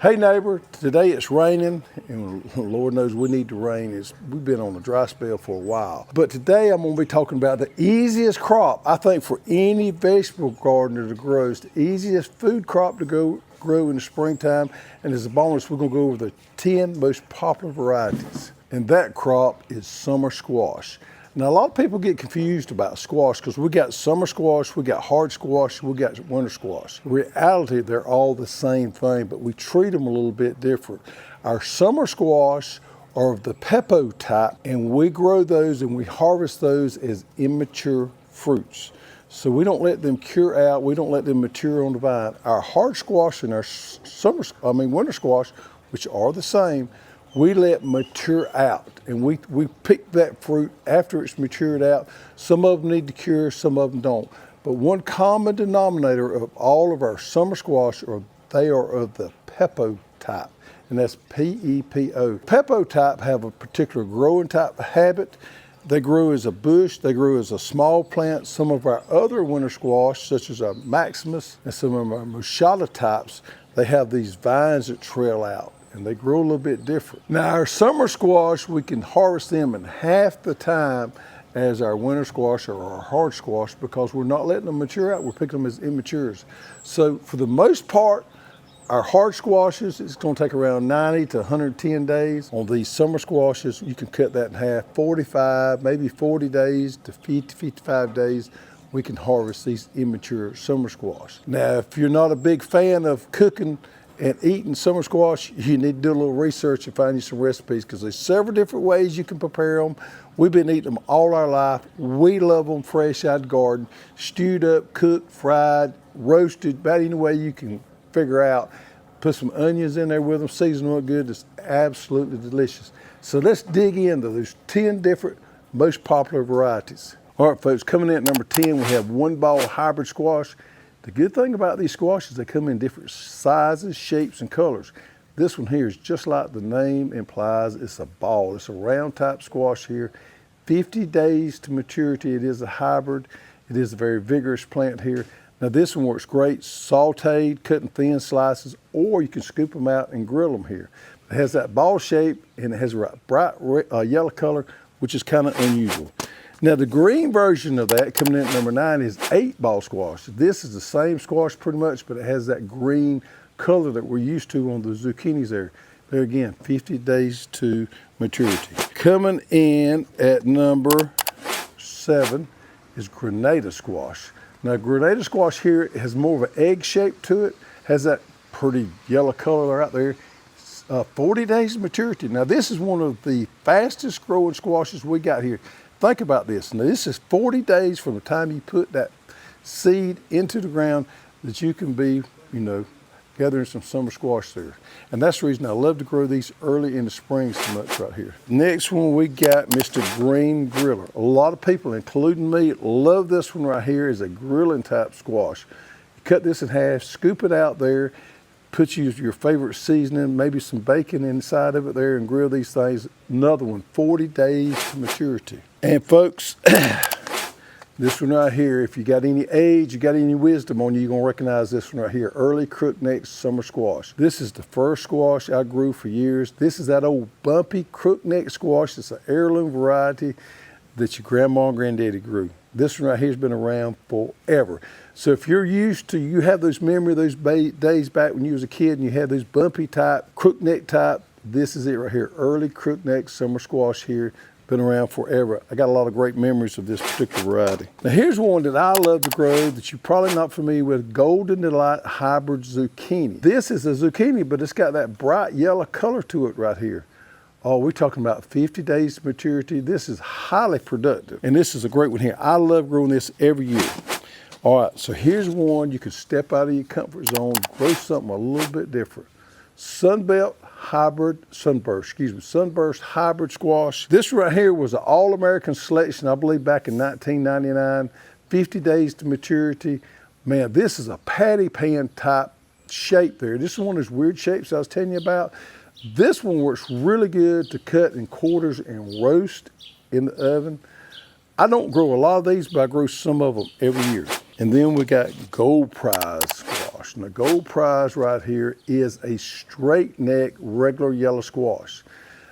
Hey neighbor, today it's raining, and Lord knows we need the rain. We've been on a dry spell for a while. But today I'm going to be talking about the easiest crop, I think, for any vegetable gardener to grow. It's the easiest food crop to grow in the springtime, and as a bonus, we're going to go over the 10 most popular varieties. And that crop is summer squash. Now, a lot of people get confused about squash because we got summer squash, we got hard squash, we got winter squash. In reality, they're all the same thing, but we treat them a little bit different. Our summer squash are of the pepo type, and we grow those and we harvest those as immature fruits. So we don't let them cure out, we don't let them mature on the vine. Our hard squash and our winter squash, which are the same, we let mature out, and we pick that fruit after it's matured out. Some of them need to cure, some of them don't. But one common denominator of all of our summer squash they are of the pepo type, and that's P-E-P-O. Pepo type have a particular growing type habit. They grow as a bush, they grow as a small plant. Some of our other winter squash, such as our Maximus and some of our Moschata types, they have these vines that trail out, and they grow a little bit different. Now, our summer squash, we can harvest them in half the time as our winter squash or our hard squash because we're not letting them mature out, we're picking them as immatures. So for the most part, our hard squashes, it's gonna take around 90 to 110 days. On these summer squashes, you can cut that in half, 45, maybe 40 days to 50, 55 days, we can harvest these immature summer squash. Now, if you're not a big fan of cooking and eating summer squash, you need to do a little research and find you some recipes because there's several different ways you can prepare them. We've been eating them all our life. We love them fresh out of the garden, stewed up, cooked, fried, roasted, about any way you can figure out. Put some onions in there with them, season them up good. It's absolutely delicious. So let's dig into those 10 different most popular varieties. All right, folks, coming in at number 10, we have one ball hybrid squash. The good thing about these squashes, they come in different sizes, shapes, and colors. This one here is just like the name implies. It's a ball. It's a round type squash here. 50 days to maturity. It is a hybrid. It is a very vigorous plant here. Now this one works great, sauteed, cut in thin slices, or you can scoop them out and grill them here. It has that ball shape, and it has a bright yellow color, which is kind of unusual. Now the green version of that, coming in at number 9, is 8-ball squash. This is the same squash pretty much, but it has that green color that we're used to on the zucchinis there. There again, 50 days to maturity. Coming in at number 7 is Granada squash. Now Granada squash here has more of an egg shape to it, has that pretty yellow color out there. 40 days of maturity. Now this is one of the fastest growing squashes we got here. Think about this. Now this is 40 days from the time you put that seed into the ground that you can be, gathering some summer squash there. And that's the reason I love to grow these early in the spring so much right here. Next one we got Mr. Green Griller. A lot of people, including me, love this one right here. Is a grilling type squash. You cut this in half, scoop it out there, put your favorite seasoning, maybe some bacon inside of it there, and grill these things. Another one, 40 days to maturity. And folks, this one right here, if you got any age, you got any wisdom on you, you're gonna recognize this one right here, early Crookneck summer squash. This is the first squash I grew for years. This is that old bumpy Crookneck squash. It's an heirloom variety that your grandma and granddaddy grew. This one right here has been around forever. So if you're used to, you have those memory of those days back when you was a kid and you had those bumpy type, Crookneck type, this is it right here, early Crookneck summer squash here. Been around forever. I got a lot of great memories of this particular variety. Now here's one that I love to grow that you're probably not familiar with, Golden Delight Hybrid Zucchini. This is a zucchini, but it's got that bright yellow color to it right here. Oh, we're talking about 50 days to maturity. This is highly productive. And this is a great one here. I love growing this every year. All right, so here's one you can step out of your comfort zone, grow something a little bit different. Sunburst Hybrid Squash. This right here was an all-American selection, I believe back in 1999, 50 days to maturity. Man, this is a patty pan type shape there. This is one of those weird shapes I was telling you about. This one works really good to cut in quarters and roast in the oven. I don't grow a lot of these, but I grow some of them every year. And then we got Goldprize Squash. Now, Goldprize right here is a straight neck, regular yellow squash.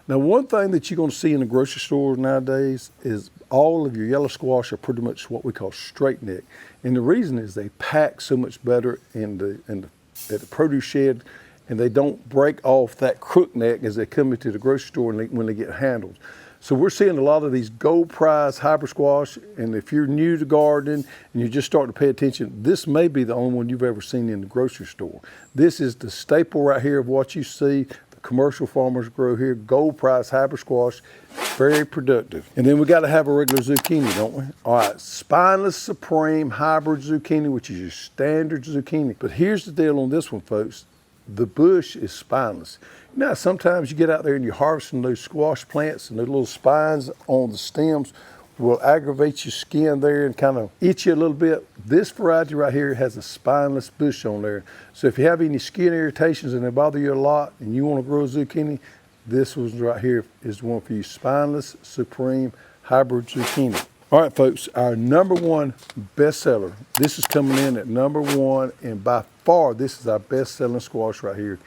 Now, one thing that you're going to see in the grocery stores nowadays is all of your yellow squash are pretty much what we call straight neck. And the reason is they pack so much better at the produce shed, and they don't break off that crook neck as they come into the grocery store when they get handled. So we're seeing a lot of these Goldprize hybrid squash, and if you're new to gardening and you're just starting to pay attention, this may be the only one you've ever seen in the grocery store. This is the staple right here of what you see. The commercial farmers grow here, Goldprize hybrid squash, very productive. And then we got to have a regular zucchini, don't we? All right, Spineless Supreme hybrid zucchini, which is your standard zucchini. But here's the deal on this one, folks. The bush is spineless. Now, sometimes you get out there and you're harvesting those squash plants, and the little spines on the stems will aggravate your skin there and kind of itch you a little bit. This variety right here has a spineless bush on there. So if you have any skin irritations and they bother you a lot and you want to grow zucchini, this one right here is the one for you, Spineless Supreme Hybrid Zucchini. All right, folks, our #1 bestseller. This is coming in at #1, and by far, this is our best-selling squash right here,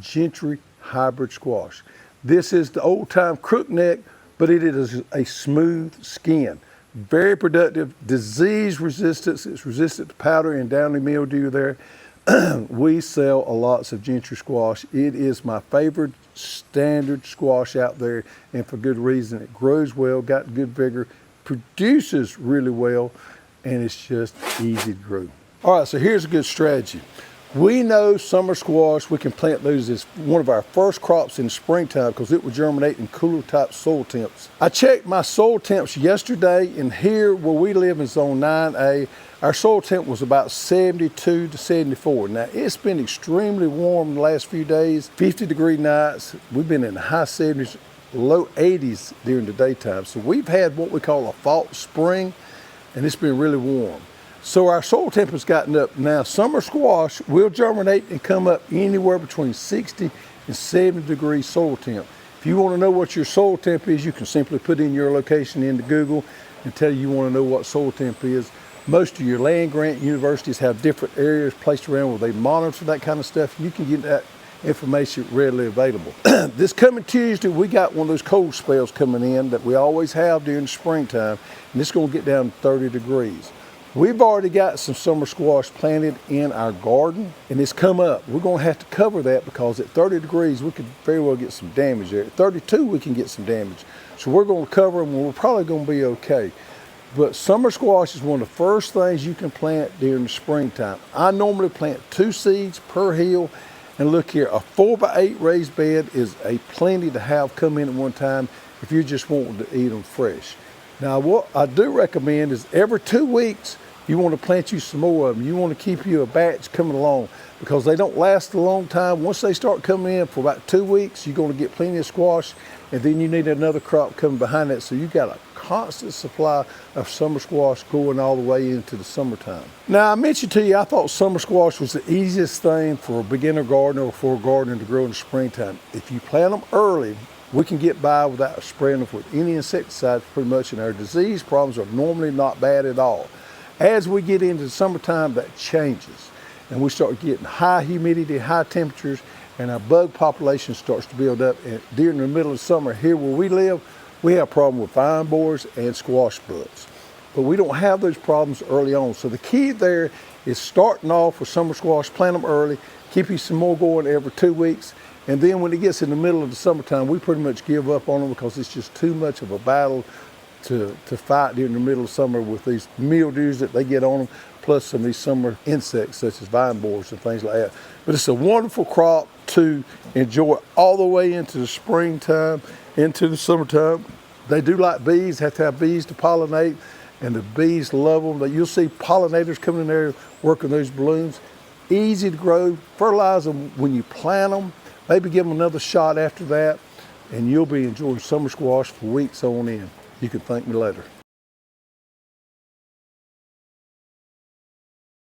Gentry Hybrid Squash. This is the old-time crook neck, but it is a smooth skin. Very productive, disease resistance. It's resistant to powder and downy mildew there. We sell a lots of Gentry squash. It is my favorite standard squash out there, and for good reason. It grows well, got good vigor, produces really well, and it's just easy to grow. All right, so here's a good strategy. We know summer squash, we can plant those as one of our first crops in springtime because it will germinate in cooler type soil temps. I checked my soil temps yesterday, and here where we live in zone 9A, our soil temp was about 72 to 74. Now, it's been extremely warm the last few days, 50-degree nights. We've been in the high 70s, low 80s during the daytime. So we've had what we call a fall spring, and it's been really warm. So our soil temp has gotten up. Now, summer squash will germinate and come up anywhere between 60 and 70 degrees soil temp. If you want to know what your soil temp is, you can simply put in your location into Google and tell you want to know what soil temp is. Most of your land grant universities have different areas placed around where they monitor that kind of stuff. You can get that information readily available. This coming Tuesday, we got one of those cold spells coming in that we always have during the springtime, and it's going to get down to 30 degrees. We've already got some summer squash planted in our garden, and it's come up. We're going to have to cover that because at 30 degrees, we could very well get some damage there. At 32, we can get some damage. So we're going to cover them, and we're probably going to be okay. But summer squash is one of the first things you can plant during the springtime. I normally plant 2 seeds per hill. And look here, a 4x8 raised bed is a plenty to have come in at one time if you're just wanting to eat them fresh. Now, what I do recommend is every 2 weeks, you want to plant you some more of them. You want to keep you a batch coming along because they don't last a long time. Once they start coming in for about 2 weeks, you're going to get plenty of squash, and then you need another crop coming behind that. So you got a constant supply of summer squash going all the way into the summertime. Now, I mentioned to you, I thought summer squash was the easiest thing for a beginner gardener or for a gardener to grow in the springtime. If you plant them early, we can get by without spraying them with any insecticides pretty much, and our disease problems are normally not bad at all. As we get into the summertime, that changes, and we start getting high humidity, high temperatures, and our bug population starts to build up. And during the middle of summer, here where we live, we have a problem with vine borers and squash bugs. But we don't have those problems early on. So the key there is starting off with summer squash, plant them early, keep you some more going every 2 weeks. And then when it gets in the middle of the summertime, we pretty much give up on them because it's just too much of a battle to fight during the middle of summer with these mildews that they get on them, plus some of these summer insects such as vine borers and things like that. But it's a wonderful crop to enjoy all the way into the springtime, into the summertime. They do like bees, have to have bees to pollinate, and the bees love them. You'll see pollinators coming in there working those blooms. Easy to grow, fertilize them when you plant them, maybe give them another shot after that, and you'll be enjoying summer squash for weeks on end. You can thank me later.